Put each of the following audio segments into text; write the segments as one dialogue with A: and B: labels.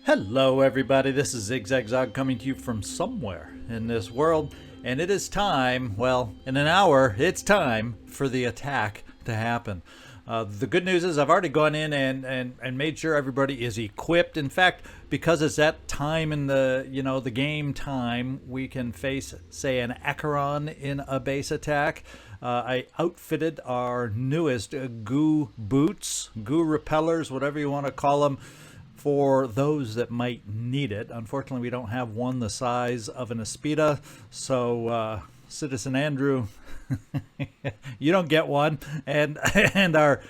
A: Hello everybody, this is Zigzag coming to you from somewhere in this world, and it is time, well, in an hour, it's time for the attack to happen. The good news is I've already gone in and made sure everybody is equipped. In fact, because it's that time in the game time, we can face, say, an Acheron in a base attack. I outfitted our newest goo boots, goo repellers, whatever you want to call them, for those that might need it. Unfortunately, we don't have one the size of an Aspida, so Citizen Andrew, you don't get one, and our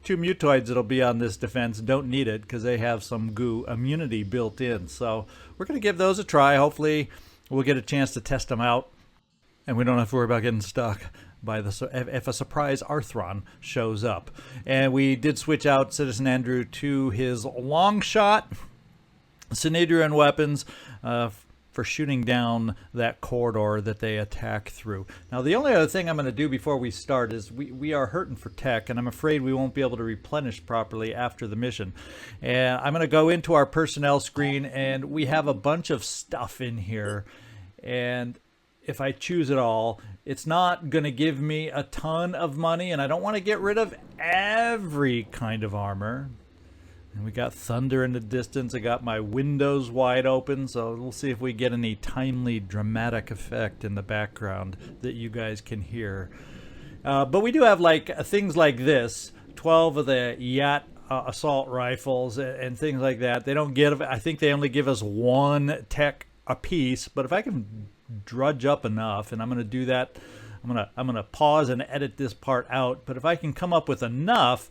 A: two mutoids that'll be on this defense don't need it because they have some goo immunity built in. So we're going to give those a try. Hopefully, we'll get a chance to test them out, and we don't have to worry about getting stuck by if a surprise Arthron shows up. And we did switch out Citizen Andrew to his long shot Synedrian weapons for shooting down that corridor that they attack through. Now the only other thing I'm going to do before we start is we are hurting for tech, and I'm afraid we won't be able to replenish properly after the mission. And I'm going to go into our personnel screen, and we have a bunch of stuff in here, and if I choose it all, it's not going to give me a ton of money, and I don't want to get rid of every kind of armor. And we got thunder in the distance. I got my windows wide open, so we'll see if we get any timely dramatic effect in the background that you guys can hear. But we do have things like this, 12 of the yacht assault rifles and things like that. They don't give, I think they only give us one tech a piece, but if I can drudge up enough, and I'm going to do that, I'm going to pause and edit this part out, but if I can come up with enough,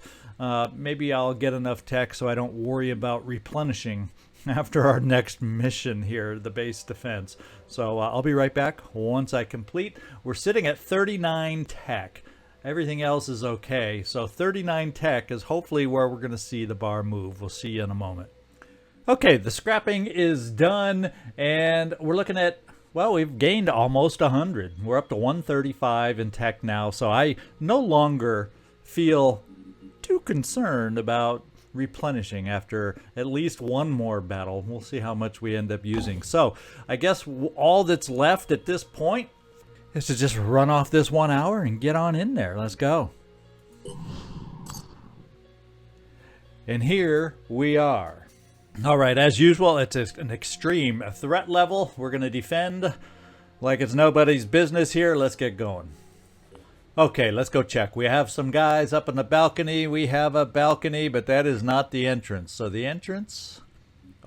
A: maybe I'll get enough tech so I don't worry about replenishing after our next mission here, the base defense. So I'll be right back once I complete. We're sitting at 39 tech. Everything else is okay, so 39 tech is hopefully where we're going to see the bar move. We'll see you in a moment. Okay, the scrapping is done, and we're looking at, well, we've gained almost 100. We're up to 135 in tech now, so I no longer feel too concerned about replenishing after at least one more battle. We'll see how much we end up using. So I guess all that's left at this point is to just run off this 1 hour and get on in there. Let's go. And here we are. All right, as usual, it's an extreme threat level. We're going to defend like it's nobody's business here. Let's get going. Okay, let's go check. We have some guys up on the balcony. We have a balcony, but that is not the entrance. So the entrance,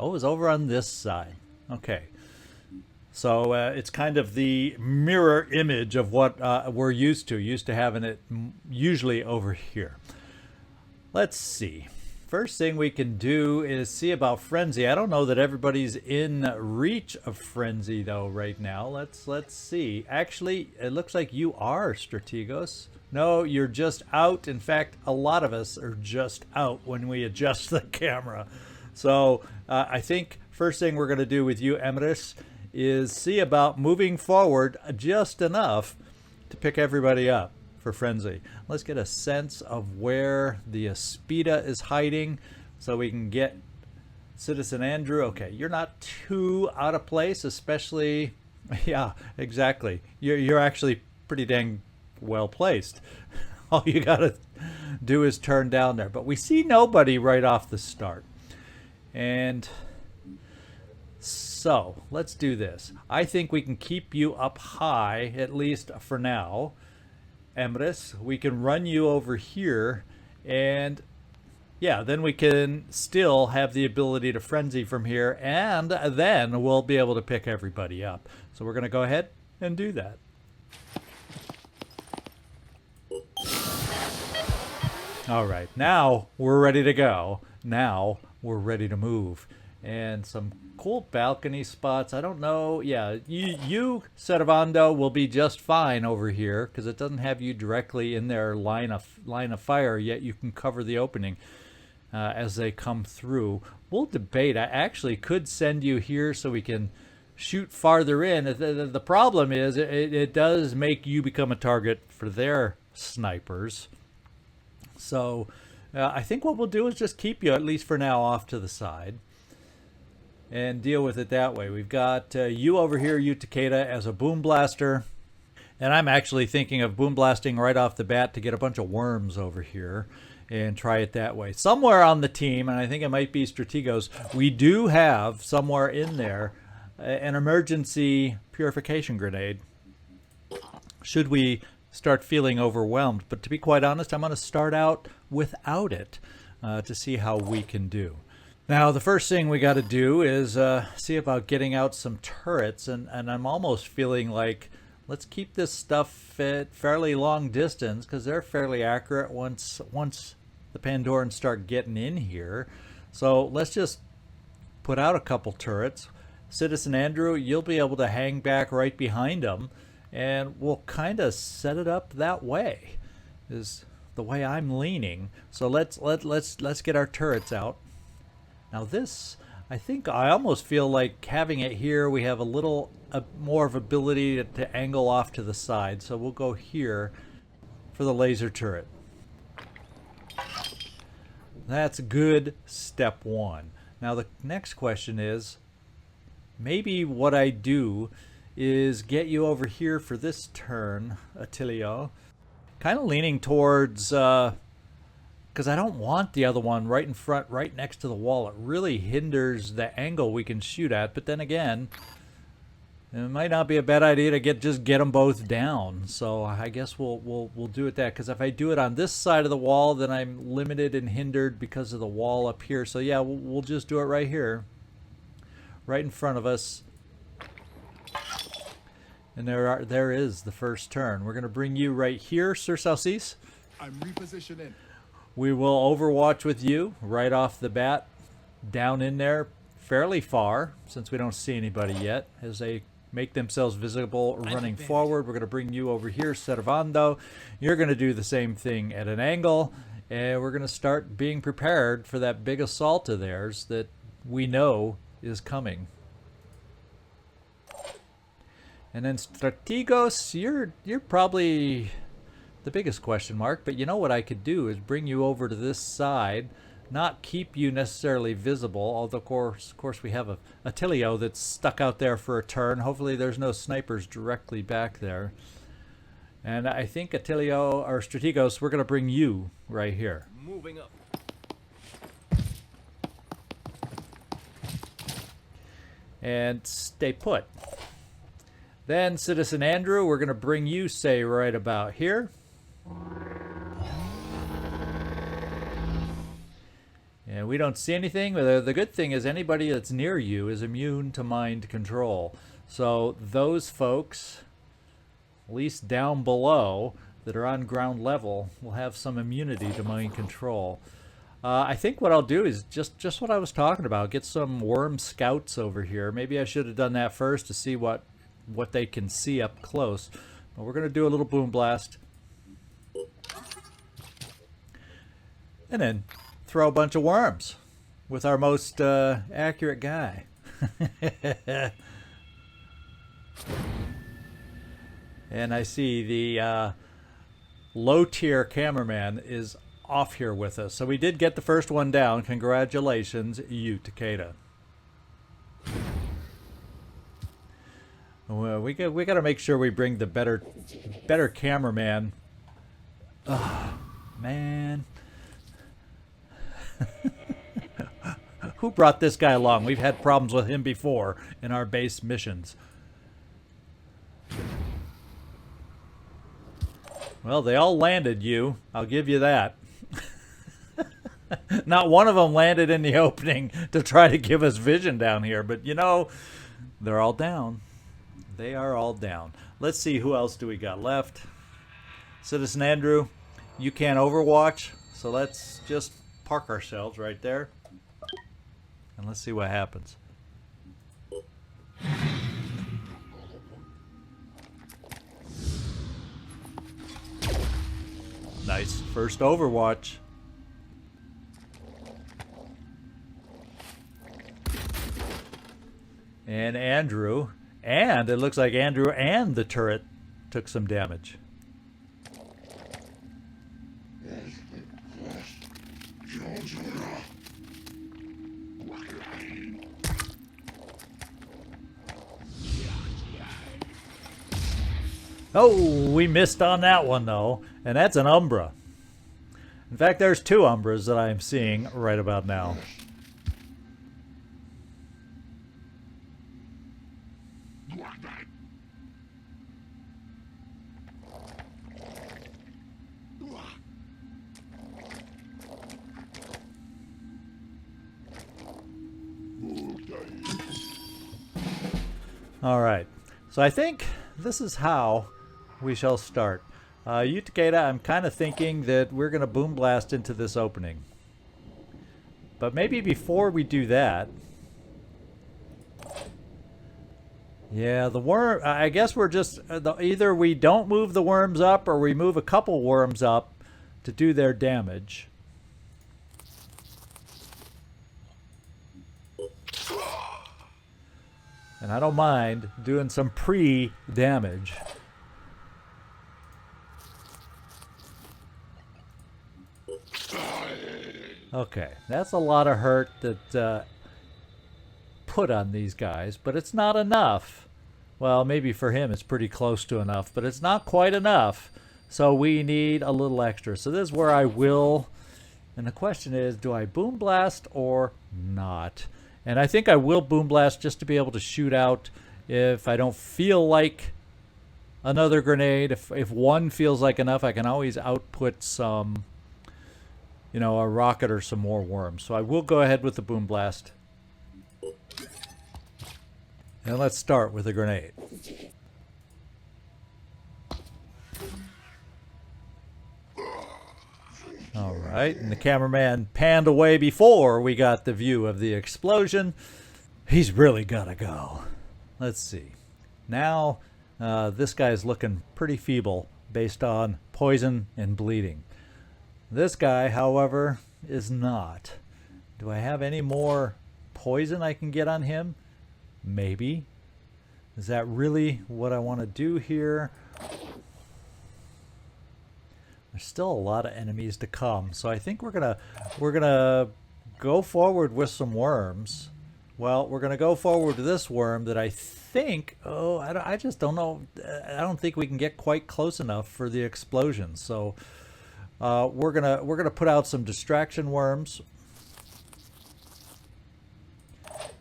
A: is over on this side. Okay. So it's kind of the mirror image of what we're used to having it usually over here. Let's see. First thing we can do is see about Frenzy. I don't know that everybody's in reach of Frenzy though right now. Let's see. Actually, it looks like you are, Strategos. No, you're just out. In fact, a lot of us are just out when we adjust the camera. So I think first thing we're going to do with you, Umbras, is see about moving forward just enough to pick everybody up for Frenzy. Let's get a sense of where the Aspida is hiding so we can get Citizen Andrew. Okay, you're not too out of place, especially, yeah, exactly. You're actually pretty dang well placed. All you gotta do is turn down there. But we see nobody right off the start. And so let's do this. I think we can keep you up high, at least for now. Umbras, we can run you over here, and yeah, then we can still have the ability to frenzy from here, and then we'll be able to pick everybody up. So we're going to go ahead and do that. All right, now we're ready to go. Now we're ready to move. And some cool balcony spots. I don't know. Yeah, you Servando, will be just fine over here because it doesn't have you directly in their line of fire, yet you can cover the opening as they come through. We'll debate. I actually could send you here so we can shoot farther in. The problem is it does make you become a target for their snipers. So I think what we'll do is just keep you, at least for now, off to the side. and deal with it that way. We've got you over here, you Takeda, as a boom blaster. And I'm actually thinking of boom blasting right off the bat to get a bunch of worms over here and try it that way. Somewhere on the team, and I think it might be Strategos, we do have somewhere in there an emergency purification grenade should we start feeling overwhelmed. But to be quite honest, I'm going to start out without it to see how we can do. Now, the first thing we got to do is see about getting out some turrets, and I'm almost feeling like let's keep this stuff at fairly long distance because they're fairly accurate once the Pandorans start getting in here. So let's just put out a couple turrets. Citizen Andrew, you'll be able to hang back right behind them, and we'll kind of set it up that way. Is the way I'm leaning. So let's get our turrets out. Now this, I think I almost feel like having it here, we have a little more of ability to angle off to the side. So we'll go here for the laser turret. That's good, step one. Now the next question is, maybe what I do is get you over here for this turn, Attilio. Kind of leaning towards, because I don't want the other one right in front, right next to the wall. It really hinders the angle we can shoot at. But then again, it might not be a bad idea to just get them both down. So I guess we'll do it that. Because if I do it on this side of the wall, then I'm limited and hindered because of the wall up here. So yeah, we'll just do it right here, right in front of us. And there is the first turn. We're going to bring you right here, Sir Salsis.
B: I'm repositioning.
A: We will overwatch with you right off the bat, down in there fairly far, since we don't see anybody yet. As they make themselves visible running forward, we're going to bring you over here, Servando. You're going to do the same thing at an angle, and we're going to start being prepared for that big assault of theirs that we know is coming. And then Strategos, you're probably the biggest question mark, but you know what I could do is bring you over to this side, not keep you necessarily visible, although of course we have a Attilio that's stuck out there for a turn. Hopefully there's no snipers directly back there. And I think Attilio, or Strategos, we're going to bring you right here.
C: Moving up.
A: And stay put. Then, Citizen Andrew, we're going to bring you, say, right about here. And we don't see anything. The good thing is anybody that's near you is immune to mind control. So those folks, at least down below, that are on ground level, will have some immunity to mind control. I think what I'll do is just what I was talking about. Get some worm scouts over here. Maybe I should have done that first to see what they can see up close. But we're going to do a little boom blast. And then throw a bunch of worms with our most accurate guy. And I see the low-tier cameraman is off here with us. So we did get the first one down. Congratulations, you Takeda. Well, we got to make sure we bring the better cameraman. Oh, man. Who brought this guy along? We've had problems with him before in our base missions. Well, they all landed you. I'll give you that. Not one of them landed in the opening to try to give us vision down here, but you know, they're all down. They are all down. Let's see, who else do we got left? Citizen Andrew, you can't overwatch, so let's just park ourselves right there. And let's see what happens. Nice. First overwatch. And Andrew. And it looks like Andrew and the turret took some damage. Oh, we missed on that one though, and that's an Umbra. In fact, there's two Umbras that I'm seeing right about now. All right, so I think this is how we shall start. Utakeda, I'm kind of thinking that we're going to boom blast into this opening. But maybe before we do that... Yeah, the worm... I guess we're just... either we don't move the worms up or we move a couple worms up to do their damage. And I don't mind doing some pre-damage. Okay, that's a lot of hurt that put on these guys, but it's not enough. Well, maybe for him it's pretty close to enough, but it's not quite enough. So we need a little extra. So this is where I will... And the question is, do I boom blast or not? And I think I will boom blast just to be able to shoot out if I don't feel like another grenade. If one feels like enough, I can always output some, you know, a rocket or some more worms. So I will go ahead with the boom blast. And let's start with a grenade. All right, and the cameraman panned away before we got the view of the explosion. He's really gotta go. Let's see. Now, this guy's looking pretty feeble based on poison and bleeding. This guy, however, is not. Do I have any more poison I can get on him? Maybe. Is that really what I want to do here? There's still a lot of enemies to come, so I think we're gonna go forward with some worms. Well, we're gonna go forward with this worm that I think, I just don't know. I don't think we can get quite close enough for the explosion. So we're gonna put out some distraction worms.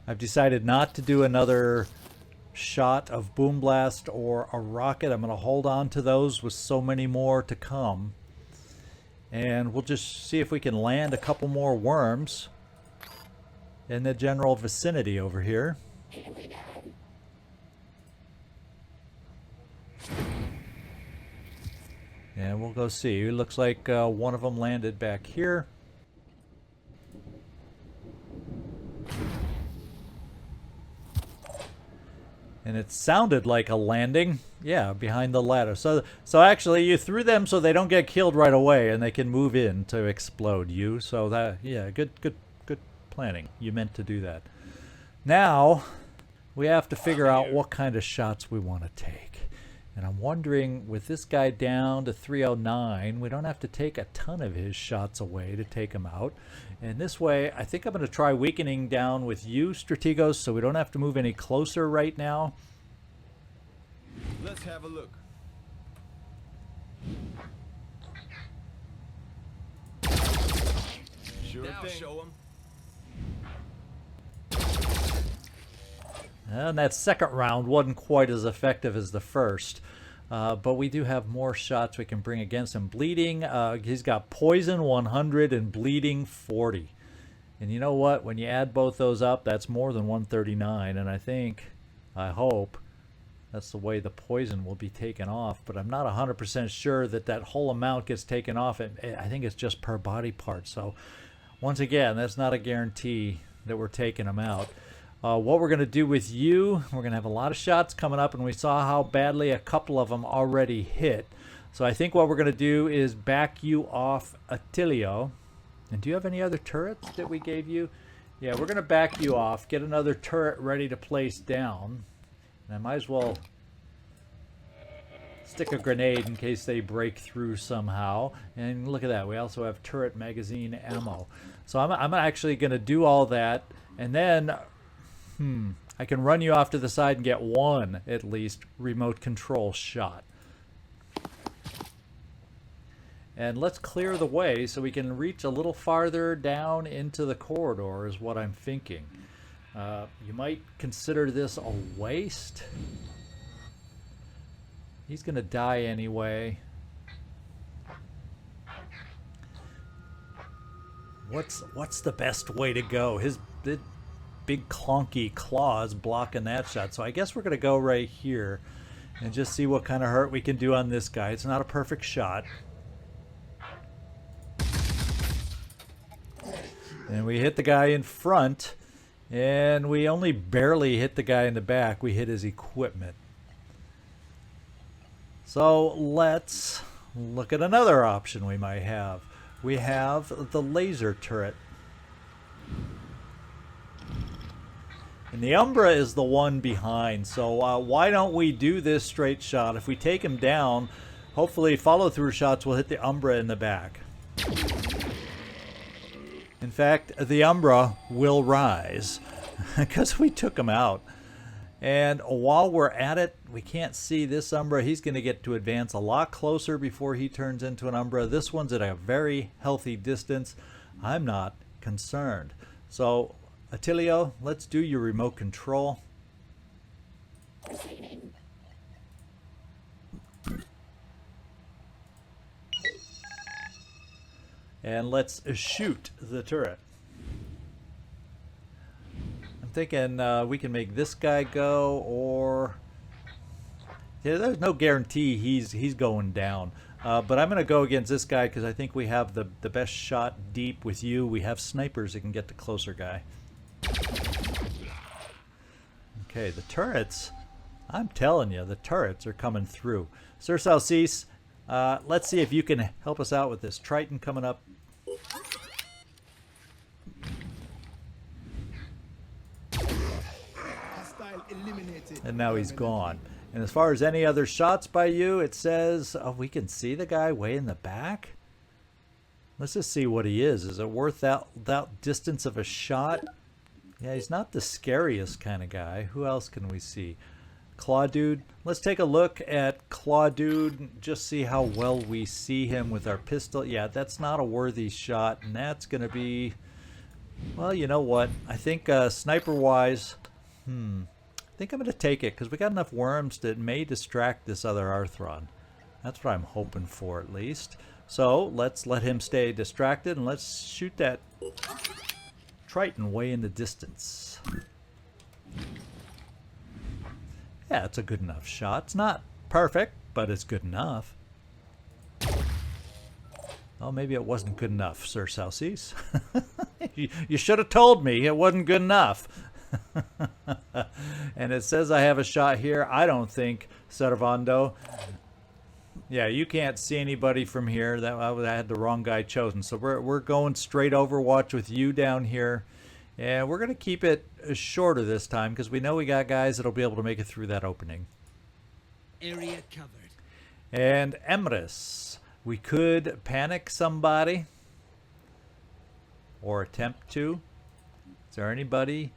A: I've decided not to do another shot of boom blast or a rocket. I'm gonna hold on to those with so many more to come. And we'll just see if we can land a couple more worms in the general vicinity over here. And we'll go see. It looks like one of them landed back here. And it sounded like a landing. Yeah, behind the ladder. So actually you threw them so they don't get killed right away and they can move in to explode you. So that, yeah, good planning. You meant to do that. Now we have to figure out what kind of shots we want to take. And I'm wondering, with this guy down to 309, we don't have to take a ton of his shots away to take him out. And this way, I think I'm going to try weakening down with you, Strategos, so we don't have to move any closer right now.
B: Let's have a look. Sure thing. Show 'em.
A: And that second round wasn't quite as effective as the first. But we do have more shots we can bring against him. Bleeding, he's got poison 100 and bleeding 40. And you know what? When you add both those up, that's more than 139. And I hope, that's the way the poison will be taken off. But I'm not 100% sure that that whole amount gets taken off. I think it's just per body part. So once again, that's not a guarantee that we're taking him out. What we're going to do with you, we're going to have a lot of shots coming up, and we saw how badly a couple of them already hit. So I think what we're going to do is back you off Attilio. And do you have any other turrets that we gave you? Yeah, we're going to back you off, get another turret ready to place down. And I might as well stick a grenade in case they break through somehow. And look at that, we also have turret magazine ammo. So I'm actually going to do all that, and then... I can run you off to the side and get one, at least, remote control shot. And let's clear the way so we can reach a little farther down into the corridor is what I'm thinking. You might consider this a waste. He's gonna die anyway. What's the best way to go? His big clunky claws blocking that shot. So I guess we're gonna go right here and just see what kind of hurt we can do on this guy. It's not a perfect shot. And we hit the guy in front, and we only barely hit the guy in the back. We hit his equipment. So let's look at another option we might have. We have the laser turret. And the Umbra is the one behind, so why don't we do this straight shot? If we take him down, hopefully follow-through shots will hit the Umbra in the back. In fact, the Umbra will rise because we took him out. And while we're at it, we can't see this Umbra. He's going to get to advance a lot closer before he turns into an Umbra. This one's at a very healthy distance. I'm not concerned. So, Attilio, let's do your remote control. And let's shoot the turret. I'm thinking we can make this guy go, or yeah, there's no guarantee he's going down. But I'm going to go against this guy because I think we have the best shot deep with you. We have snipers that can get the closer guy. Okay, the turrets. I'm telling you, the turrets are coming through. Sir Salcease, let's see if you can help us out with this. Triton coming up. And now he's gone. And as far as any other shots by you, it says, oh, we can see the guy way in the back. Let's just see what he is. Is it worth that distance of a shot? Yeah, he's not the scariest kind of guy. Who else can we see? Claw Dude. Let's take a look at Claw Dude. Just see how well we see him with our pistol. Yeah, that's not a worthy shot. And that's going to be... Well, you know what? I think sniper-wise... I think I'm going to take it because we got enough worms that may distract this other Arthron. That's what I'm hoping for, at least. So let's let him stay distracted and let's shoot that Triton way in the distance. Yeah, it's a good enough shot. It's not perfect, but it's good enough. Oh, maybe it wasn't good enough, Sir Salcease. You should have told me it wasn't good enough. And it says I have a shot here. I don't think, Servando. Yeah, you can't see anybody from here. I had the wrong guy chosen. So we're going straight Overwatch with you down here. And we're going to keep it shorter this time because we know we got guys that'll be able to make it through that opening.
B: Area covered.
A: And Emrys. We could panic somebody. Or attempt to. Is there anybody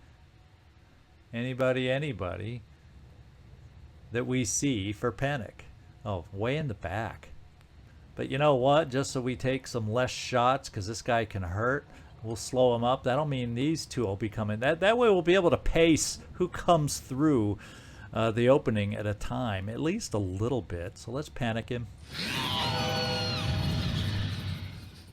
A: that we see for panic? Oh, way in the back. But you know what? Just so we take some less shots, because this guy can hurt, we'll slow him up. That'll mean these two will be coming. That way we'll be able to pace who comes through the opening at a time, at least a little bit. So let's panic him.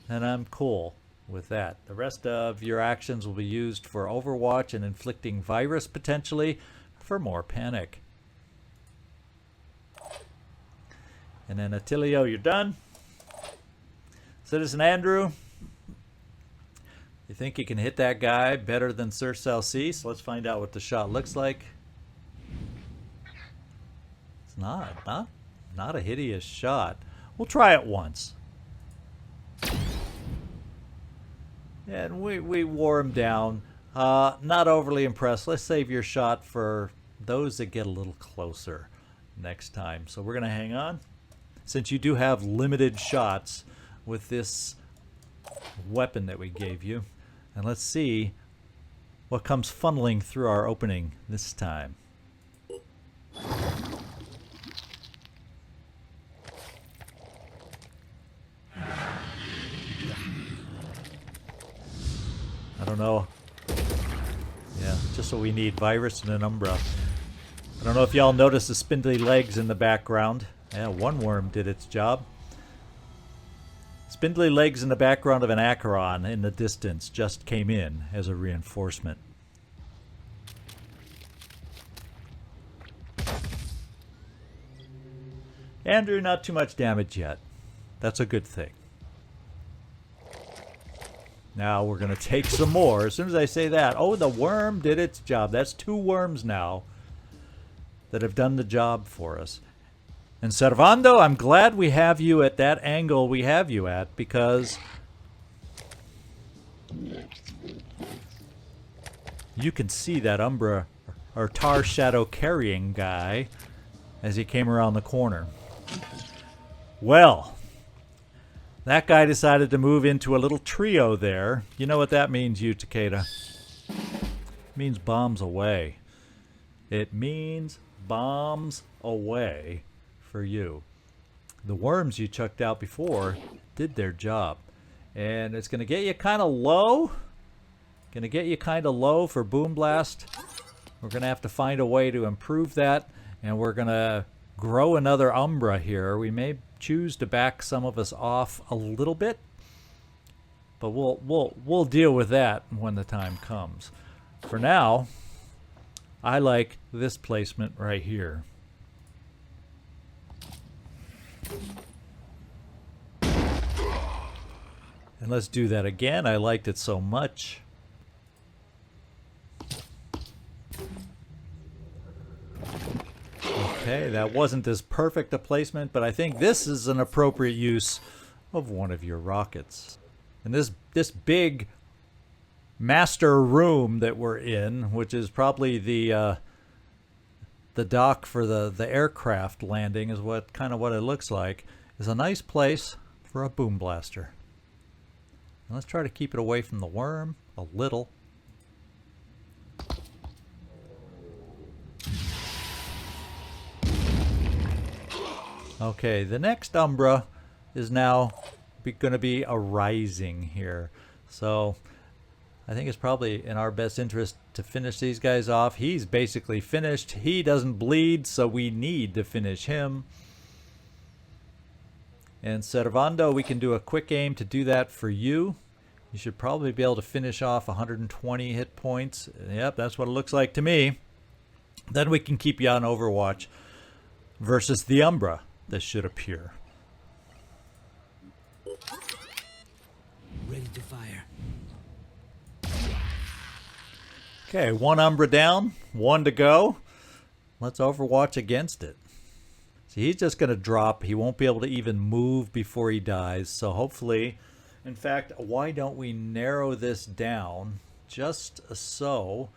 A: And I'm cool with that. The rest of your actions will be used for Overwatch and inflicting virus potentially for more panic. And then Attilio, you're done. Citizen Andrew, you think you can hit that guy better than Sir Salcease? Let's find out what the shot looks like. It's not a hideous shot. We'll try it once. And we wore him down. Not overly impressed. Let's save your shot for those that get a little closer next time. So we're going to hang on. Since you do have limited shots with this weapon that we gave you. And let's see what comes funneling through our opening this time. don't know. Yeah, just what we need. Virus and an Umbra. I don't know if y'all noticed the spindly legs in the background. Yeah, one worm did its job. Spindly legs in the background of an Acheron in the distance just came in as a reinforcement. Andrew, not too much damage yet. That's a good thing. Now we're going to take some more. As soon as I say that, oh, the worm did its job. That's 2 worms now that have done the job for us. And Servando, I'm glad we have you at that angle we have you at, because you can see that Umbra or Tar Shadow carrying guy as he came around the corner. Well, that guy decided to move into a little trio there. You know what that means, you Takeda? It means bombs away. It means bombs away for you. The worms you chucked out before did their job. And it's going to get you kind of low. Going to get you kind of low for Boom Blast. We're going to have to find a way to improve that. And we're going to grow another Umbra here. We may choose to back some of us off a little bit, but we'll deal with that when the time comes. For now, I like this placement right here. And let's do that again. I liked it so much. Okay, that wasn't as perfect a placement, but I think this is an appropriate use of one of your rockets. And this big master room that we're in, which is probably the dock for the aircraft landing, is what it looks like, is a nice place for a boom blaster. And let's try to keep it away from the worm a little. Okay, the next Umbra is now going to be a rising here. So I think it's probably in our best interest to finish these guys off. He's basically finished. He doesn't bleed, so we need to finish him. And Servando, we can do a quick aim to do that for you. You should probably be able to finish off 120 hit points. Yep, that's what it looks like to me. Then we can keep you on Overwatch versus the Umbra. This should appear.
B: Ready to fire.
A: Okay, 1 Umbra down, 1 to go. Let's Overwatch against it. See, he's just going to drop. He won't be able to even move before he dies. So hopefully, in fact, why don't we narrow this down just so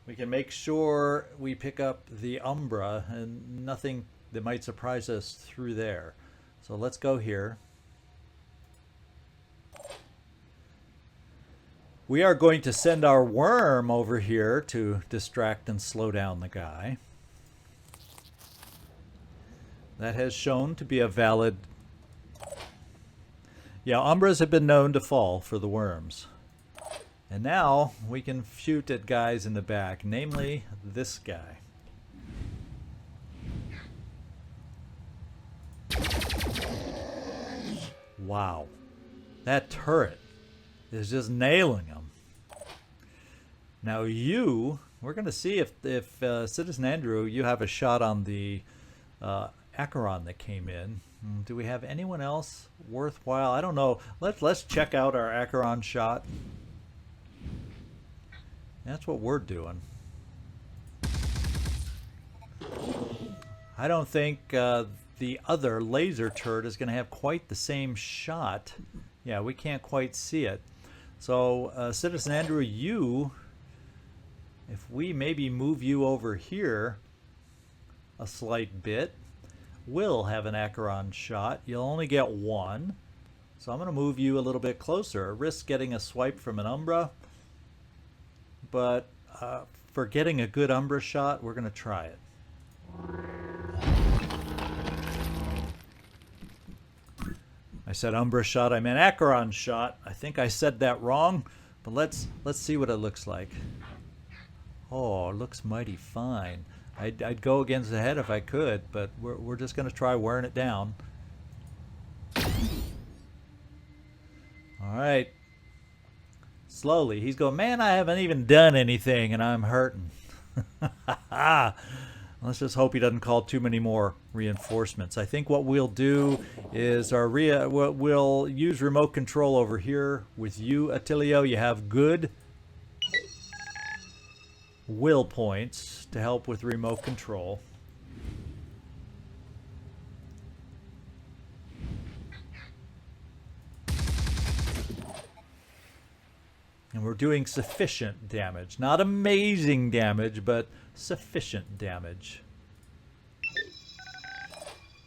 A: we can make sure we pick up the Umbra and nothing that might surprise us through there. So let's go here. We are going to send our worm over here to distract and slow down the guy. That has shown to be a valid... Yeah, Umbras have been known to fall for the worms. And now we can shoot at guys in the back, namely this guy. Wow, that turret is just nailing him. Now we're going to see if Citizen Andrew, you have a shot on the Acheron that came in. Do we have anyone else worthwhile? I don't know. Let's check out our Acheron shot. That's what we're doing. I don't think the other laser turret is going to have quite the same shot. Yeah, we can't quite see it. So, Citizen Andrew, if we maybe move you over here a slight bit, will have an Acheron shot. You'll only get 1. So I'm going to move you a little bit closer. Risk getting a swipe from an Umbra. But for getting a good Umbra shot, we're going to try it. I said Umbra shot, I meant Acheron shot. I think I said that wrong, But let's see what it looks like. Oh, it looks mighty fine. I'd go against the head if I could, but we're just going to try wearing it down. All right. Slowly. He's going, man, I haven't even done anything, and I'm hurting. Let's just hope he doesn't call too many more reinforcements. I think what we'll do is we'll use remote control over here with you, Attilio. You have good will points to help with remote control. And we're doing sufficient damage. Not amazing damage, but sufficient damage.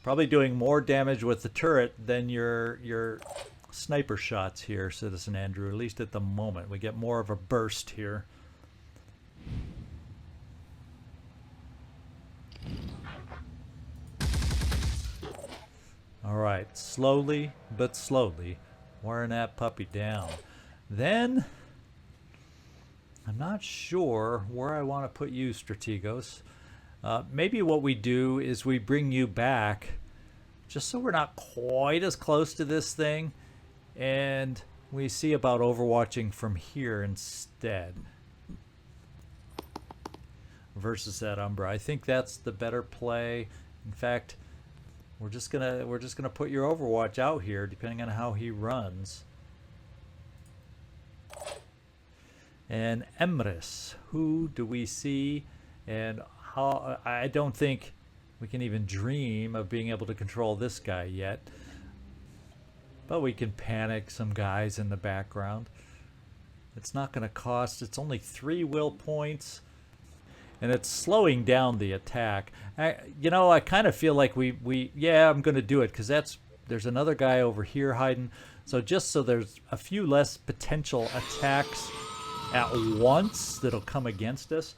A: Probably doing more damage with the turret than your sniper shots here, Citizen Andrew, at least at the moment. We get more of a burst here. Alright, slowly but slowly wearing that puppy down. Then I'm not sure where I want to put you, Strategos. Maybe what we do is we bring you back just so we're not quite as close to this thing, and we see about overwatching from here instead versus that Umbra. I think that's the better play. In fact, we're just gonna put your Overwatch out here depending on how he runs. And Emrys, who do we see? And how? I don't think we can even dream of being able to control this guy yet. But we can panic some guys in the background. It's not going to cost. It's only 3 will points. And it's slowing down the attack. You know, I kind of feel like yeah, I'm going to do it because there's another guy over here hiding. So just so there's a few less potential attacks at once that'll come against us.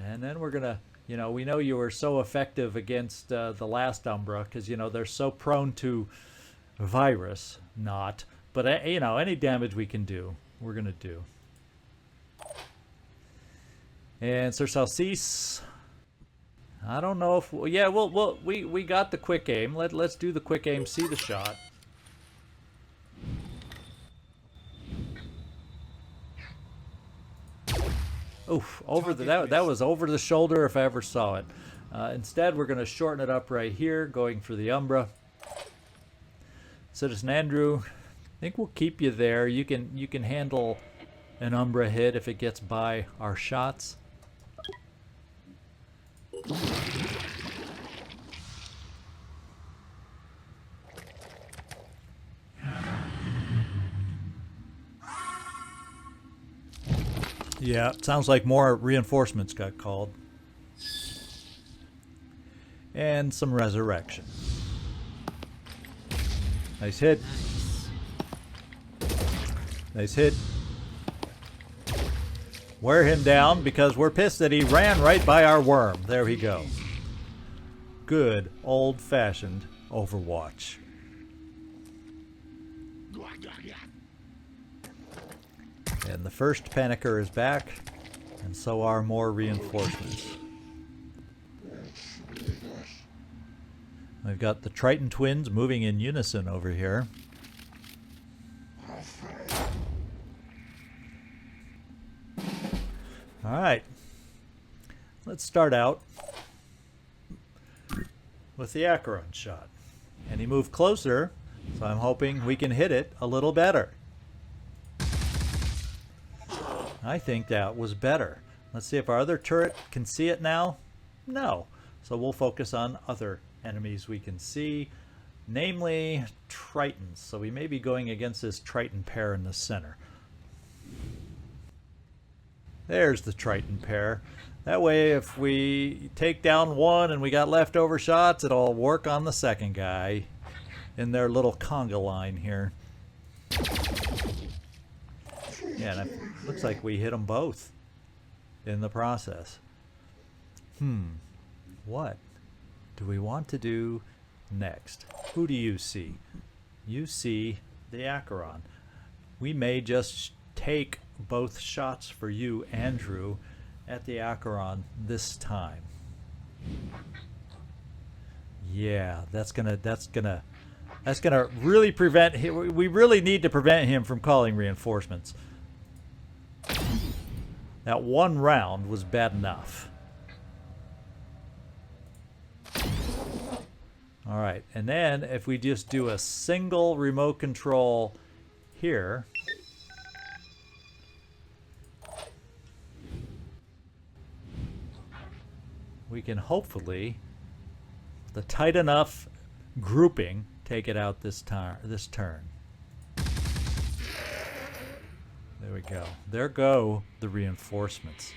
A: And then we're going to, you know, we know you were so effective against the last Umbra because, you know, they're so prone to virus. Not. But, you know, any damage we can do, we're going to do. And Sir Salcease, I don't know if we got the quick aim. Let's do the quick aim. See the shot. Oof! That was over the shoulder if I ever saw it. Instead, we're going to shorten it up right here, going for the Umbra. Citizen Andrew, I think we'll keep you there. You can handle an Umbra hit if it gets by our shots. Yeah, sounds like more reinforcements got called. And some resurrection. Nice hit. Nice hit. Wear him down because we're pissed that he ran right by our worm. There we go. Good old-fashioned Overwatch. And the first panicker is back, and so are more reinforcements. We've got the Triton twins moving in unison over here. Alright, let's start out with the Acheron shot. And he moved closer, so I'm hoping we can hit it a little better. I think that was better. Let's see if our other turret can see it now. No. So we'll focus on other enemies we can see, namely Tritons. So we may be going against this Triton pair in the center. There's the Triton pair. That way if we take down one and we got leftover shots, it'll work on the second guy in their little conga line here. Yeah, and it looks like we hit them both in the process. What do we want to do next? Who do you see? You see the Acheron. We may just take both shots for you, Andrew, at the Acheron this time. Yeah, that's gonna really prevent him. We really need to prevent him from calling reinforcements. That one round was bad enough. All right, and then if we just do a single remote control here, we can hopefully, the tight enough grouping, take it out this turn. There we go. There go the reinforcements.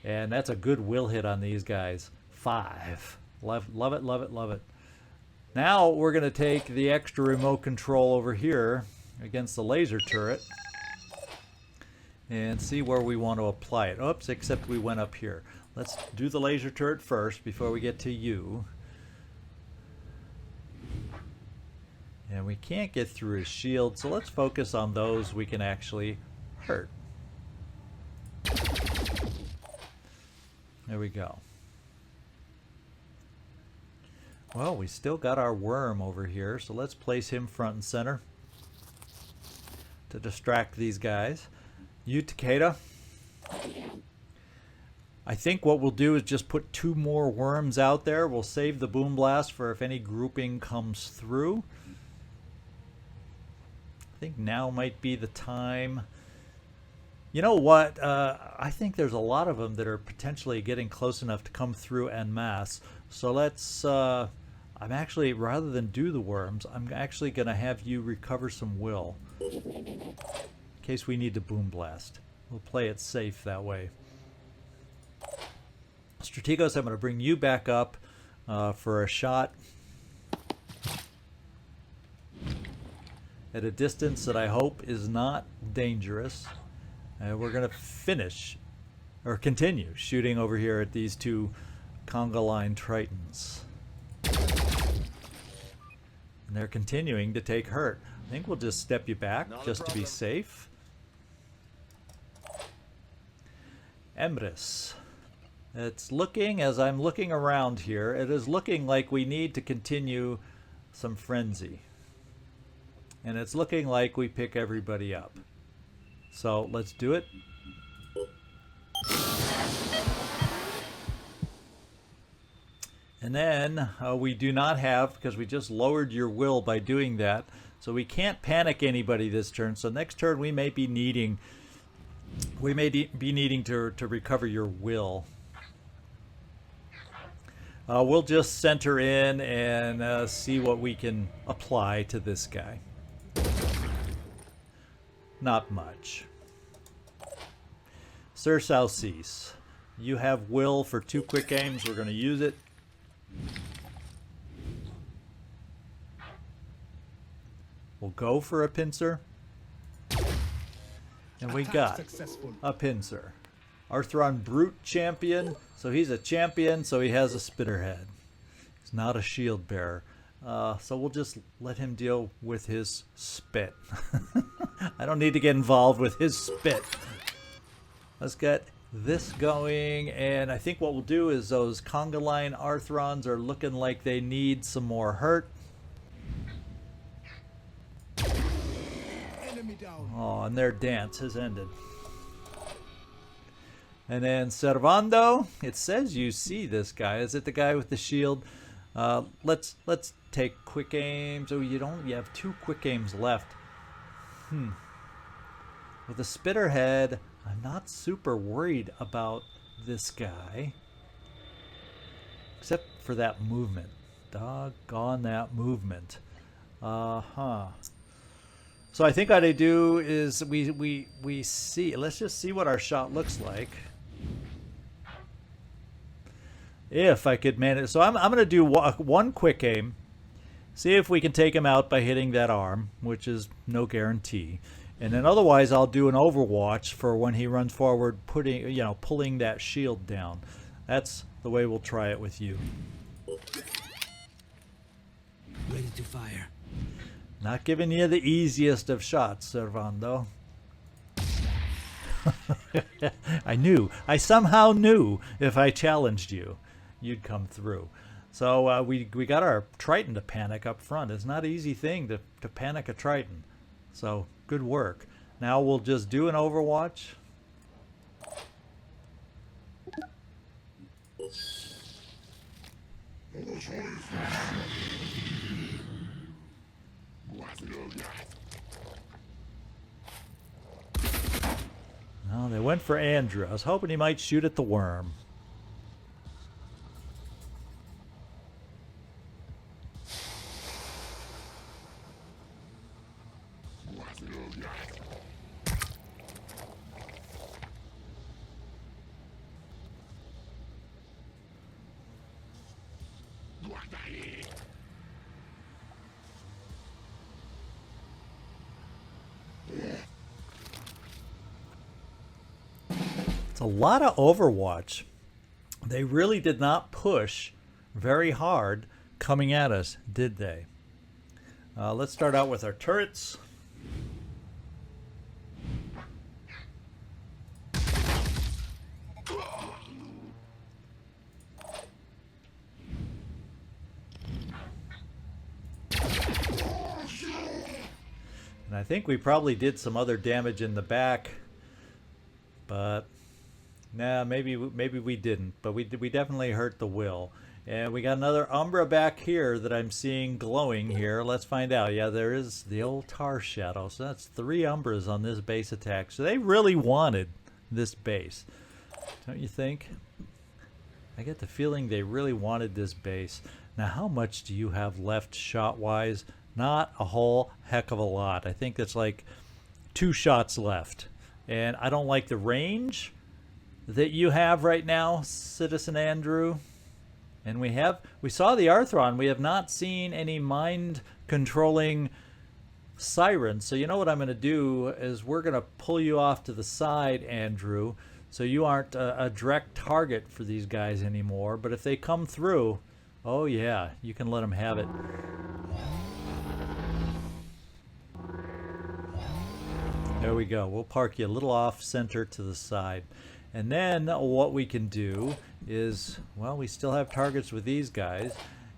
A: And that's a good will hit on these guys. 5. Love it, love it, love it. Now we're going to take the extra remote control over here against the laser turret and see where we want to apply it. Oops, except we went up here. Let's do the laser turret first before we get to you. And we can't get through his shield, so let's focus on those we can actually hurt. There we go. Well, we still got our worm over here, so let's place him front and center to distract these guys. You, Takeda. I think what we'll do is just put 2 more worms out there. We'll save the boom blast for if any grouping comes through. I think now might be the time. You know what? I think there's a lot of them that are potentially getting close enough to come through en masse. So let's, I'm actually, rather than do the worms, I'm actually going to have you recover some will. In case we need to boom blast. We'll play it safe that way. Strategos, I'm going to bring you back up for a shot at a distance that I hope is not dangerous. We're going to finish, or continue, shooting over here at these 2 conga line Tritons. And they're continuing to take hurt. I think we'll just step you back just to be safe. Umbras. It's looking, as I'm looking around here, it is looking like we need to continue some frenzy. And it's looking like we pick everybody up. So let's do it. And then we do not have, because we just lowered your will by doing that, so we can't panic anybody this turn. So next turn we may be needing to recover your will. We'll just center in and see what we can apply to this guy. Not much. Sir Salcease, you have will for 2 quick aims. We're going to use it. We'll go for a pincer. And we got a pincer. Arthron Brute champion. So he's a champion, so he has a spitterhead. He's not a shield bearer. So we'll just let him deal with his spit. I don't need to get involved with his spit. Let's get this going, and I think what we'll do is those conga line Arthrons are looking like they need some more hurt. Oh, and their dance has ended. And then Servando, it says you see this guy. Is it the guy with the shield? Let's take quick aims. Oh, you have 2 quick aims left. With a spitterhead, I'm not super worried about this guy. Except for that movement. Doggone that movement. So I think what I do is we see. Let's just see what our shot looks like. If I could manage. So I'm going to do 1 quick aim. See if we can take him out by hitting that arm, which is no guarantee. And then otherwise I'll do an overwatch for when he runs forward, pulling that shield down. That's the way we'll try it with you.
B: Ready to fire.
A: Not giving you the easiest of shots, Servando. I somehow knew if I challenged you, you'd come through. So we got our Triton to panic up front. It's not an easy thing to panic a Triton. So good work. Now we'll just do an Overwatch. Oh, they went for Andrew. I was hoping he might shoot at the worm. It's a lot of Overwatch. They really did not push very hard coming at us, did they? Let's start out with our turrets. And I think we probably did some other damage in the back, but nah, maybe we didn't. But we definitely hurt the will. And we got another Umbra back here that I'm seeing glowing here. Let's find out. Yeah, there is the old tar shadow. So that's 3 Umbras on this base attack. So they really wanted this base, don't you think? I get the feeling they really wanted this base. Now, how much do you have left shot-wise? Not a whole heck of a lot. I think it's like 2 shots left. And I don't like the range that you have right now, Citizen Andrew. And we saw the Arthron. We have not seen any mind-controlling sirens. So you know what I'm going to do is we're going to pull you off to the side, Andrew, so you aren't a direct target for these guys anymore. But if they come through, oh yeah, you can let them have it. There we go. We'll park you a little off center to the side. And then what we can do is, well, we still have targets with these guys.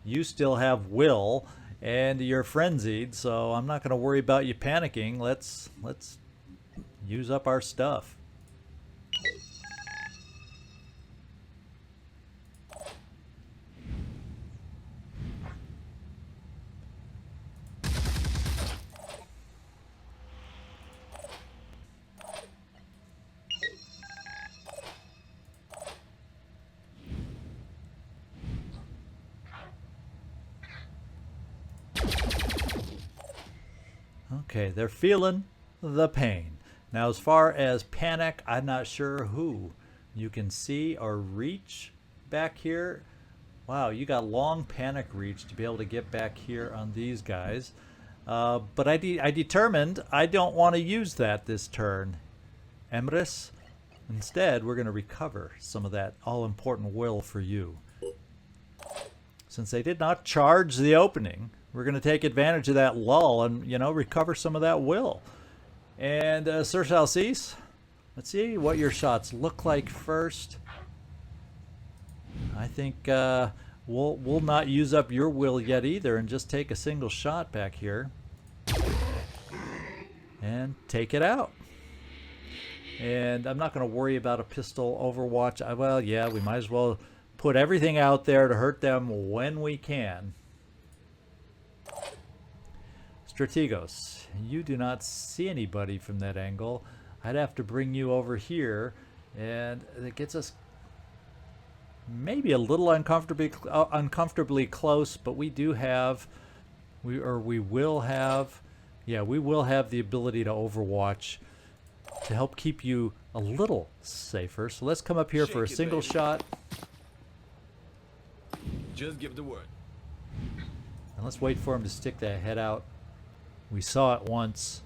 A: You still have Will, and you're frenzied, so I'm not going to worry about you panicking. Let's use up our stuff. Okay, they're feeling the pain. Now, as far as panic, I'm not sure who you can see or reach back here. Wow, you got long panic reach to be able to get back here on these guys. But I determined I don't want to use that this turn, Emrys. Instead, we're going to recover some of that all-important will for you. Since they did not charge the opening, we're going to take advantage of that lull and, you know, recover some of that will. And Sir Salcease, let's see what your shots look like first. I think we'll not use up your will yet either and just take a single shot back here and take it out. And I'm not going to worry about a pistol Overwatch. Well, yeah, we might as well put everything out there to hurt them when we can. Strategos, you do not see anybody from that angle. I'd have to bring you over here, and it gets us maybe a little uncomfortably close, but we do have, we will have the ability to Overwatch to help keep you a little safer. So let's come up here for a single shot.
C: Just give the word.
A: And let's wait for him to stick that head out. We saw it once.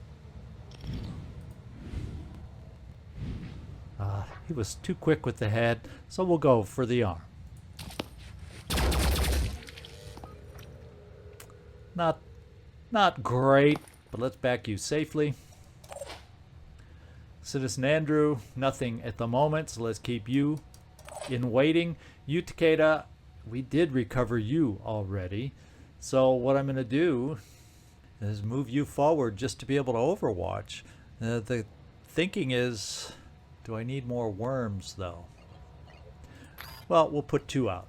A: He was too quick with the head, so we'll go for the arm. Not great, but let's back you safely. Citizen Andrew, nothing at the moment, so let's keep you in waiting. You, Takeda, we did recover you already. So what I'm going to do is move you forward just to be able to overwatch. The thinking is, do I need more worms, though? Well, we'll put 2 out.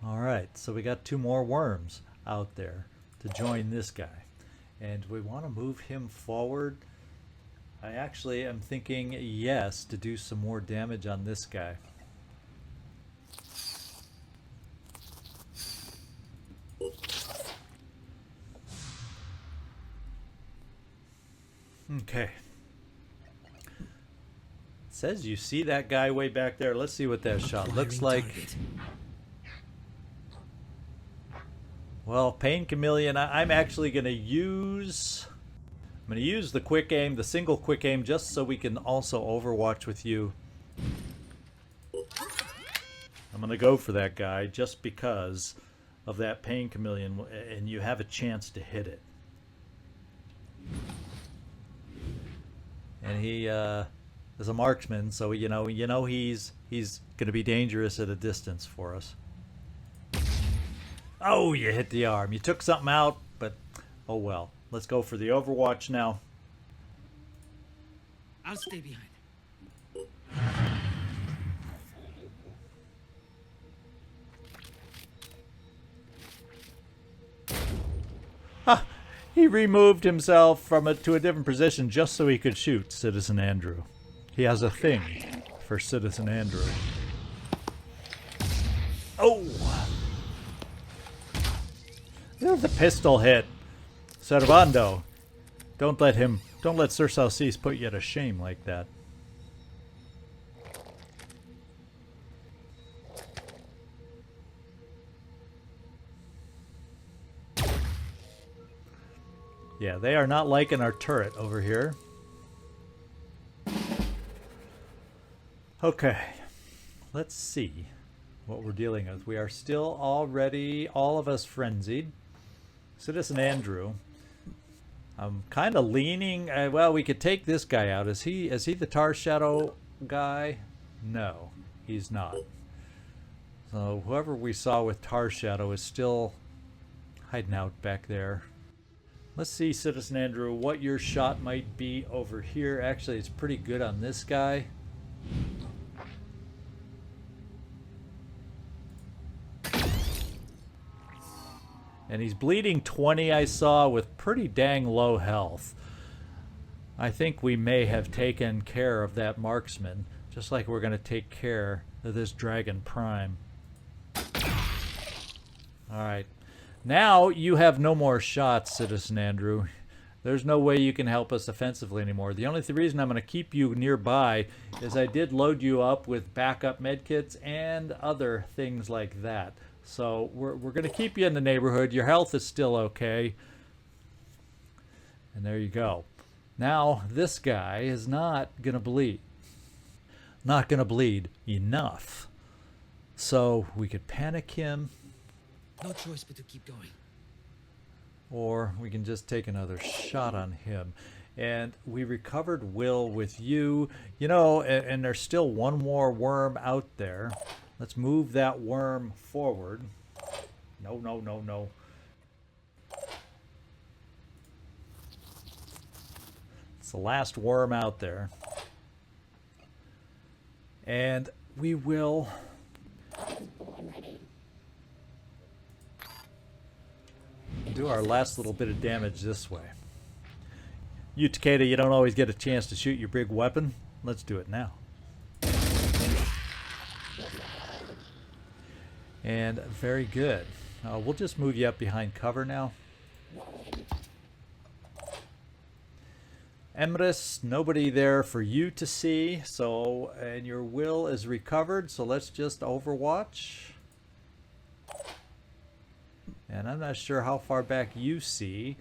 A: Alright, so we got 2 more worms out there to join this guy. And we want to move him forward. I actually am thinking yes to do some more damage on this guy. Okay. It says you see that guy way back there. Let's see what that shot looks like. Well, Pain Chameleon, I'm actually going to use... I'm going to use the quick aim, the single quick aim, just so we can also overwatch with you. I'm going to go for that guy just because of that Pain Chameleon, and you have a chance to hit it. And he is a marksman, so you know he's going to be dangerous at a distance for us. Oh, you hit the arm. You took something out, but oh well. Let's go for the overwatch now.
B: I'll stay behind.
A: Ha! He removed himself from it to a different position just so he could shoot Citizen Andrew. He has a thing for Citizen Andrew. Oh! The pistol hit. Servando, don't let Sir Salsis put you to shame like that. Yeah, they are not liking our turret over here. Okay, let's see what we're dealing with. We are still already, all of us, frenzied. Citizen Andrew. I'm kind of leaning. Well, we could take this guy out. Is he the Tar Shadow guy? No, he's not. So whoever we saw with Tar Shadow is still hiding out back there. Let's see, Citizen Andrew, what your shot might be over here. Actually, it's pretty good on this guy. And he's bleeding 20, I saw, with pretty dang low health. I think we may have taken care of that marksman, just like we're going to take care of this Dragon Prime. Alright. Now you have no more shots, Citizen Andrew. There's no way you can help us offensively anymore. The only reason I'm going to keep you nearby is I did load you up with backup medkits and other things like that. So we're going to keep you in the neighborhood. Your health is still okay. And there you go. Now this guy is not going to bleed. Not going to bleed enough. So we could panic him.
B: No choice but to keep going.
A: Or we can just take another shot on him. And we recovered Will with you. You know, and there's still one more worm out there. Let's move that worm forward. No, no, no, no. It's the last worm out there. And we will... do our last little bit of damage this way. You, Takeda, you don't always get a chance to shoot your big weapon. Let's do it now. And very good. We'll just move you up behind cover now. Emrys, nobody there for you to see. So, and your will is recovered. So let's just overwatch. And I'm not sure how far back you see.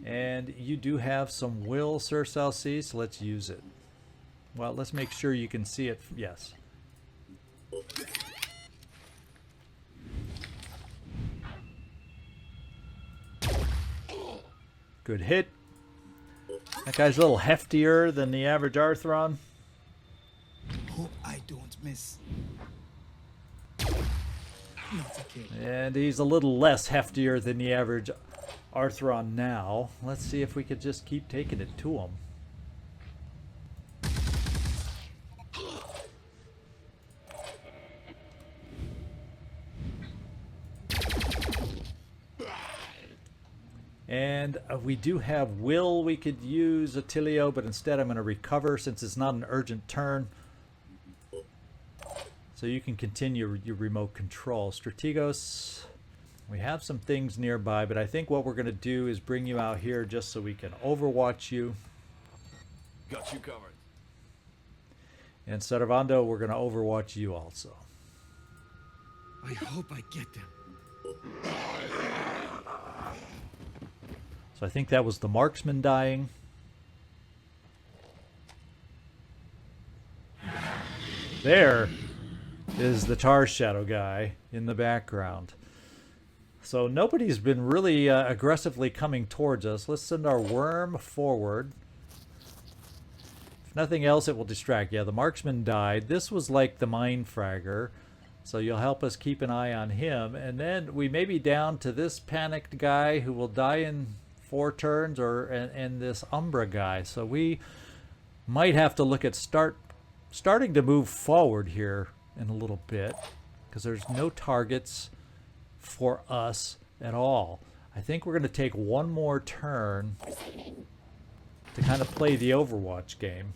A: And you do have some will, Sir Salsis, so let's use it. Well, let's make sure you can see it. Yes. Good hit. That guy's a little heftier than the average Arthron.
B: Hope I don't miss. Not a kill.
A: And he's a little less heftier than the average Arthron now. Let's see if we could just keep taking it to him. And we do have will. We could use Attilio, but instead I'm going to recover since it's not an urgent turn. So you can continue your remote control. Strategos, we have some things nearby, but I think what we're going to do is bring you out here just so we can overwatch you.
C: Got you covered.
A: And Servando, we're going to overwatch you also.
B: I hope I get them.
A: So I think that was the marksman dying. There is the Tar Shadow guy in the background. So nobody's been really aggressively coming towards us. Let's send our worm forward. If nothing else, it will distract. Yeah, the marksman died. This was like the mine fragger. So you'll help us keep an eye on him. And then we may be down to this panicked guy who will die in 4 turns, and this Umbra guy. So we might have to look at starting to move forward here in a little bit, because there's no targets for us at all. I think we're going to take one more turn to kind of play the Overwatch game.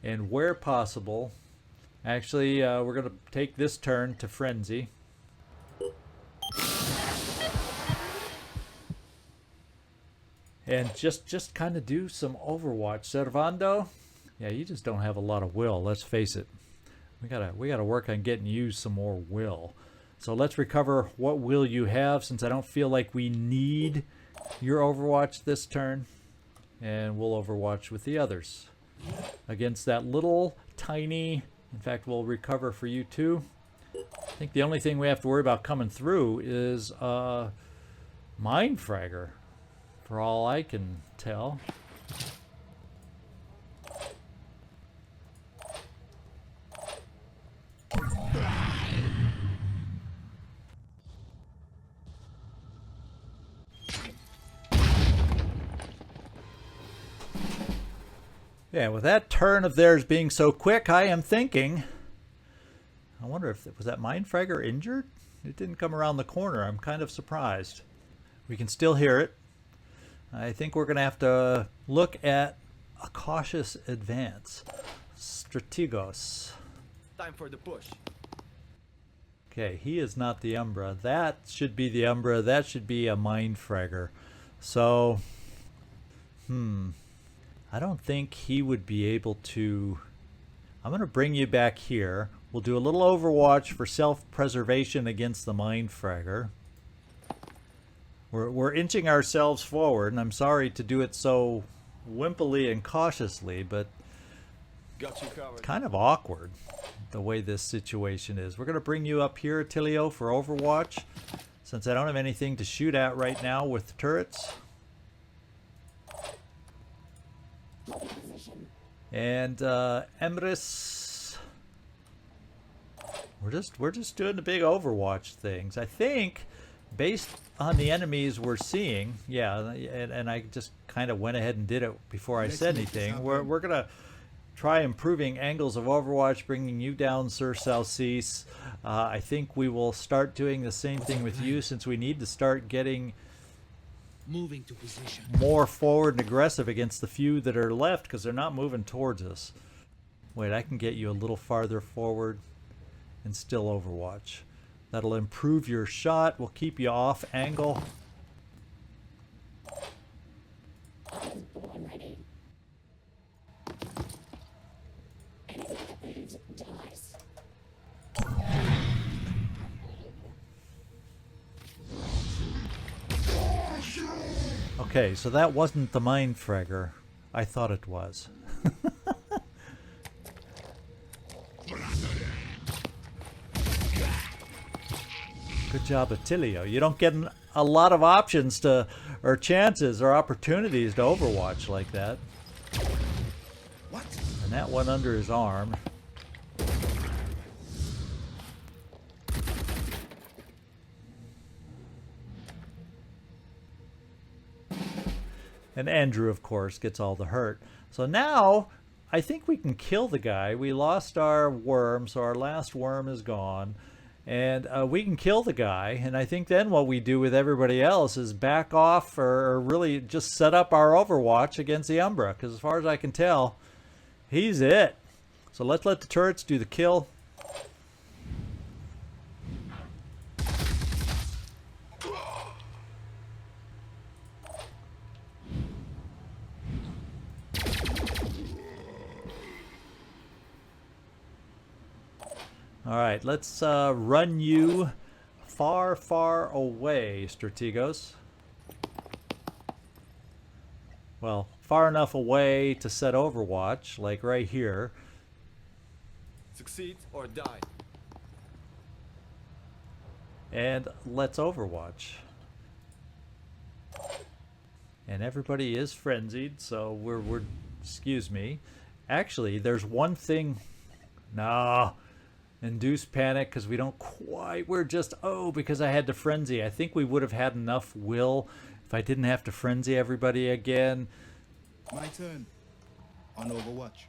A: And where possible, actually, we're going to take this turn to Frenzy. And just kind of do some Overwatch. Servando, yeah, you just don't have a lot of will. Let's face it. We gotta work on getting you some more will. So let's recover what will you have, since I don't feel like we need your Overwatch this turn. And we'll Overwatch with the others against that little tiny. In fact, we'll recover for you too. I think the only thing we have to worry about coming through is Mine Fragger, for all I can tell. Yeah, with that turn of theirs being so quick, I am thinking, I wonder if, was that Mine Fragger injured? It didn't come around the corner. I'm kind of surprised. We can still hear it. I think we're going to have to look at a cautious advance. Strategos.
C: Time for the push.
A: Okay, he is not the Umbra. That should be the Umbra. That should be a Mine Fragger. So, I don't think he would be able to. I'm going to bring you back here. We'll do a little Overwatch for self-preservation against the Mine Fragger. We're inching ourselves forward, and I'm sorry to do it so wimpily and cautiously, but
C: Got you covered.
A: kind of awkward the way this situation is. We're going to bring you up here, Attilio, for Overwatch, since I don't have anything to shoot at right now with the turrets. And Emrys, we're just doing the big Overwatch things. I think, based on the enemies we're seeing, yeah, and I just kind of went ahead and did it before I said anything. We're gonna try improving angles of Overwatch, bringing you down, Sir Salcease. I think we will start doing the same thing with you, since we need to start getting
B: Moving to position.
A: more forward and aggressive against the few that are left, because they're not moving towards us. Wait, I can get you a little farther forward and still Overwatch. That'll improve your shot. We'll keep you off angle. Okay, so that wasn't the Mine Fragger. I thought it was. Good job, Attilio. You don't get a lot of options to, or chances or opportunities to overwatch like that.
B: What?
A: And that went under his arm. And Andrew, of course, gets all the hurt. So now, I think we can kill the guy. We lost our worm, so our last worm is gone. And we can kill the guy. And I think then what we do with everybody else is back off or really just set up our Overwatch against the Umbra. Because as far as I can tell, he's it. So let's let the turrets do the kill. All right, let's run you far, far away, Strategos. Well, far enough away to set Overwatch, like right here.
C: Succeed or die.
A: And let's Overwatch. And everybody is frenzied, so we're excuse me. Actually, there's one thing. No. Induce panic because we don't quite. We're just, because I had to frenzy. I think we would have had enough will if I didn't have to frenzy everybody again.
B: My turn. On Overwatch.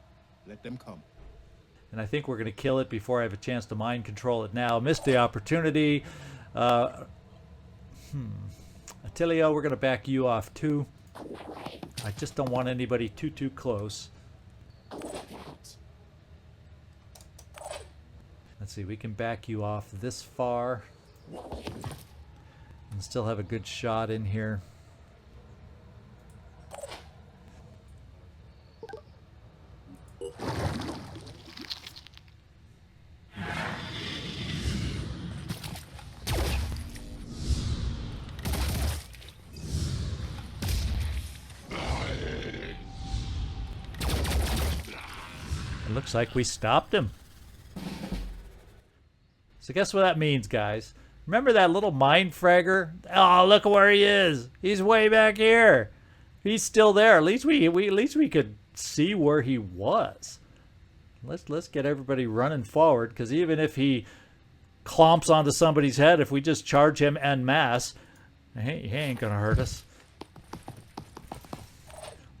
B: Let them come.
A: And I think we're going to kill it before I have a chance to mind control it now. Missed the opportunity. Attilio, we're going to back you off too. I just don't want anybody too close. Let's see, we can back you off this far and still have a good shot in here. It looks like we stopped him. So guess what that means, guys? Remember that little mind fragger? Oh, look where he is. He's way back here. He's still there. At least we could see where he was. Let's get everybody running forward, because even if he clomps onto somebody's head, if we just charge him en masse, he ain't gonna hurt us.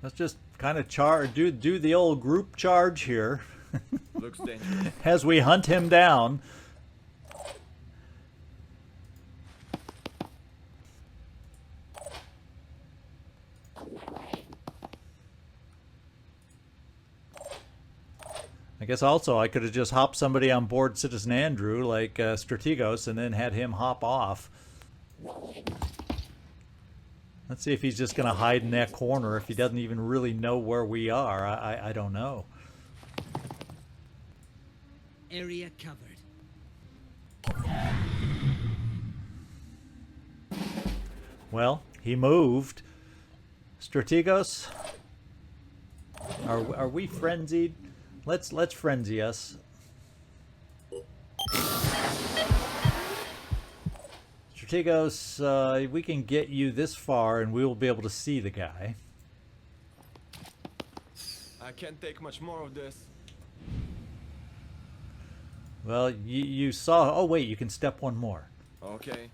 A: Let's just kind of do the old group charge here.
C: Looks dangerous.
A: As we hunt him down. I guess also I could have just hopped somebody on board Citizen Andrew like Strategos and then had him hop off. Let's see if he's just going to hide in that corner if he doesn't even really know where we are. I don't know.
D: Area covered.
A: Well, he moved. Strategos, are we frenzied? Let's frenzy us. Strategos, we can get you this far and we will be able to see the guy.
C: I can't take much more of this.
A: Well, you saw. Oh wait, you can step one more.
C: Okay.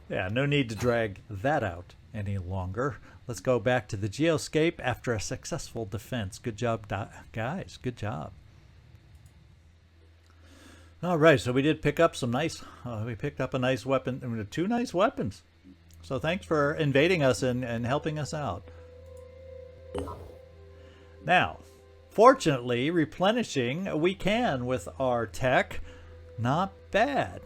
A: Yeah, no need to drag that out any longer. Let's go back to the GeoScape after a successful defense. Good job, guys. Good job. All right, so we did pick up some nice. We picked up a nice weapon, 2 nice weapons. So thanks for invading us and helping us out. Now, fortunately, replenishing we can with our tech. Not bad.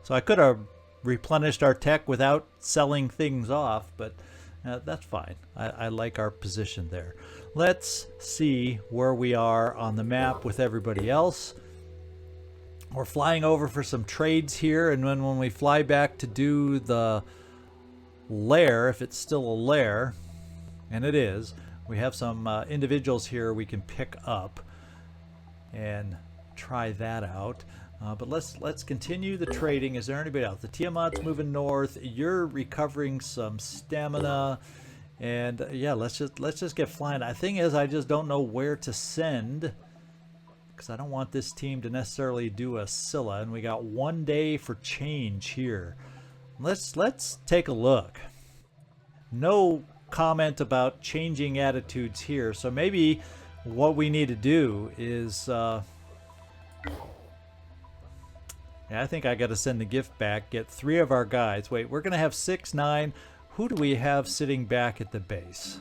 A: So I could have replenished our tech without selling things off, but that's fine. I like our position there. Let's see where we are on the map with everybody else. We're flying over for some trades here, and then when we fly back to do the lair, if it's still a lair, and it is, we have some individuals here we can pick up and try that out. But let's continue the trading. Is there anybody else? The Tiamat's moving north. You're recovering some stamina, and yeah, let's just get flying. The thing is, I just don't know where to send, because I don't want this team to necessarily do a Scylla, and we got 1 day for change here. Let's take a look. No comment about changing attitudes here, so maybe what we need to do is yeah, I think I got to send the gift back, get 3 of our guys. Wait, we're going to have 6, 9. Who do we have sitting back at the base?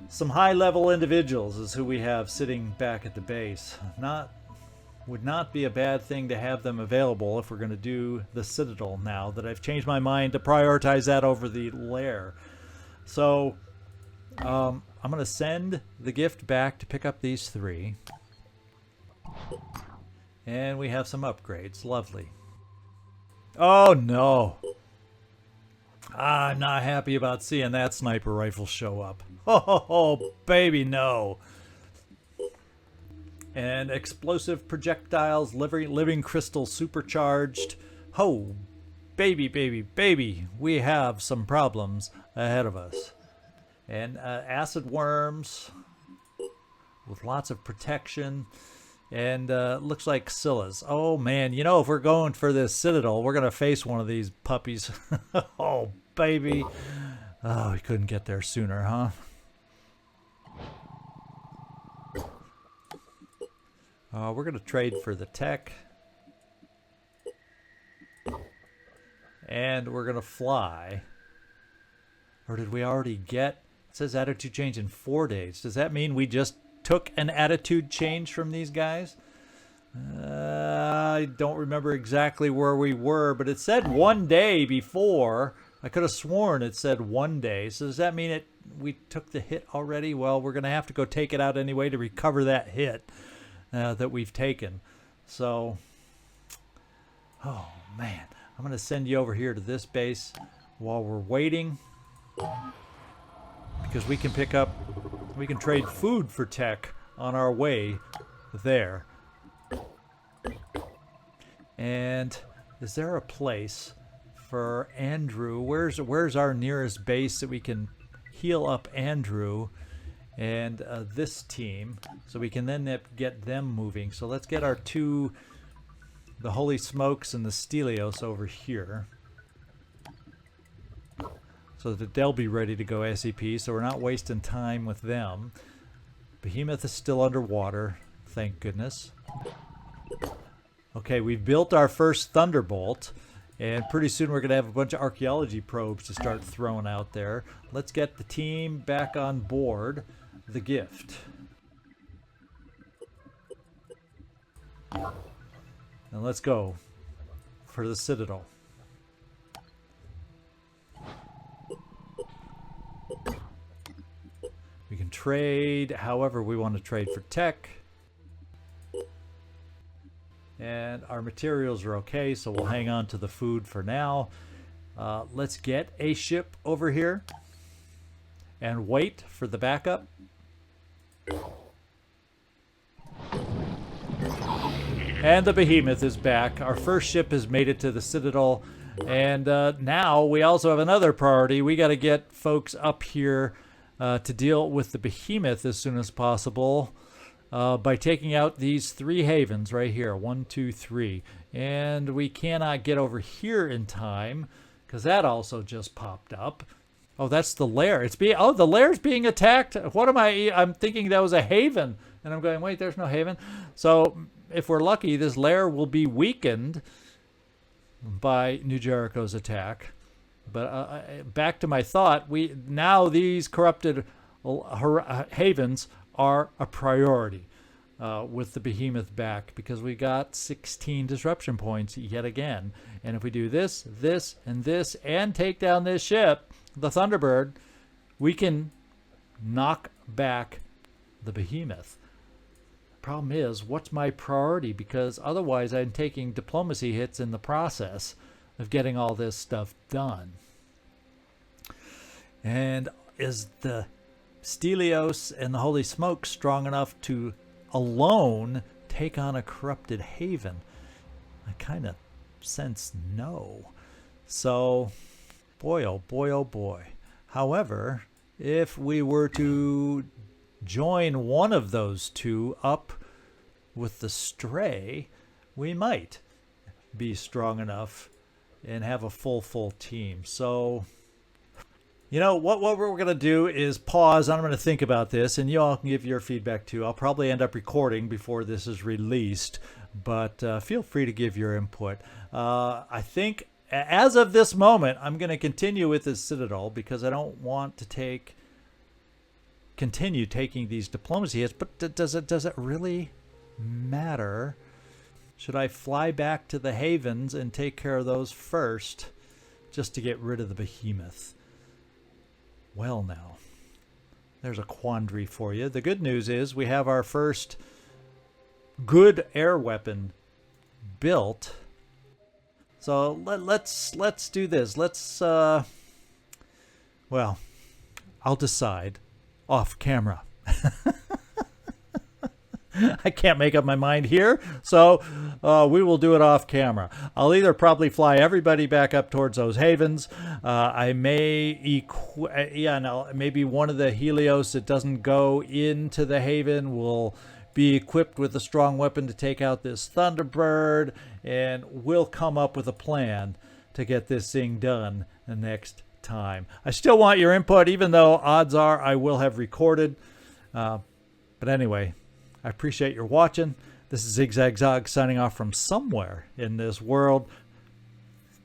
A: Some high-level individuals is who we have sitting back at the base. Would not be a bad thing to have them available if we're going to do the Citadel now that I've changed my mind to prioritize that over the lair. So I'm going to send the gift back to pick up these 3. And we have some upgrades. Lovely. Oh no. I'm not happy about seeing that sniper rifle show up. Oh, baby, no. And explosive projectiles, living crystal supercharged. Oh, baby. We have some problems ahead of us. And acid worms with lots of protection. And looks like Scyllas. Oh man, you know, if we're going for this Citadel, we're gonna face one of these puppies. Oh baby. Oh, we couldn't get there sooner, huh? We're gonna trade for the tech. And we're gonna fly. Or did we already get? It says attitude change in 4 days. Does that mean we just took an attitude change from these guys? I don't remember exactly where we were, but it said 1 day before. I could have sworn it said 1 day. So does that mean we took the hit already? Well, we're going to have to go take it out anyway to recover that hit that we've taken. So, oh man, I'm going to send you over here to this base while we're waiting, because we can trade food for tech on our way there. And is there a place for Andrew? Where's our nearest base that we can heal up Andrew and this team, so we can then get them moving? So let's get our 2, the Holy Smokes and the Stelios, over here, so that they'll be ready to go SCP, so we're not wasting time with them. Behemoth is still underwater, thank goodness. Okay, we've built our first Thunderbolt, and pretty soon we're going to have a bunch of archaeology probes to start throwing out there. Let's get the team back on board the gift. And let's go for the Citadel. We can trade however we want to trade for tech. And our materials are okay, so we'll hang on to the food for now. Let's get a ship over here and wait for the backup. And the Behemoth is back. Our first ship has made it to the Citadel. And now we also have another priority. We got to get folks up here to deal with the Behemoth as soon as possible by taking out these 3 havens right here. 1, 2, 3. And we cannot get over here in time because that also just popped up. Oh, that's the lair. The lair's being attacked. What am I'm thinking that was a haven. And I'm going, wait, there's no haven. So if we're lucky, this lair will be weakened by New Jericho's attack. But back to my thought, now these corrupted havens are a priority with the Behemoth back, because we got 16 disruption points yet again. And if we do this, this, and this, and take down this ship, the Thunderbird, we can knock back the Behemoth. Problem is, what's my priority? Because otherwise I'm taking diplomacy hits in the process of getting all this stuff done. And is the Stelios and the Holy Smoke strong enough to alone take on a corrupted haven? I kind of sense no. So, boy, oh boy, oh boy. However, if we were to join one of those two up with the Stray, we might be strong enough and have a full team. So, you know, what we're going to do is pause. I'm going to think about this, and you all can give your feedback too. I'll probably end up recording before this is released, but feel free to give your input. I think as of this moment, I'm going to continue with the Citadel because I don't want to continue taking these diplomacy hits. But does it really matter? Should I fly back to the havens and take care of those first just to get rid of the behemoth? Well, now, there's a quandary for you. The good news is we have our first good air weapon built. So let's do this. Well, I'll decide off camera. I can't make up my mind here, so we will do it off camera. I'll either probably fly everybody back up towards those havens. I may maybe one of the Helios that doesn't go into the haven will be equipped with a strong weapon to take out this Thunderbird, and we'll come up with a plan to get this thing done the next time. I still want your input, even though odds are I will have recorded. But anyway, I appreciate your watching. This is Zigzag signing off from somewhere in this world.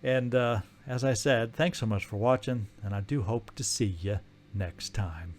A: And as I said, thanks so much for watching, and I do hope to see you next time.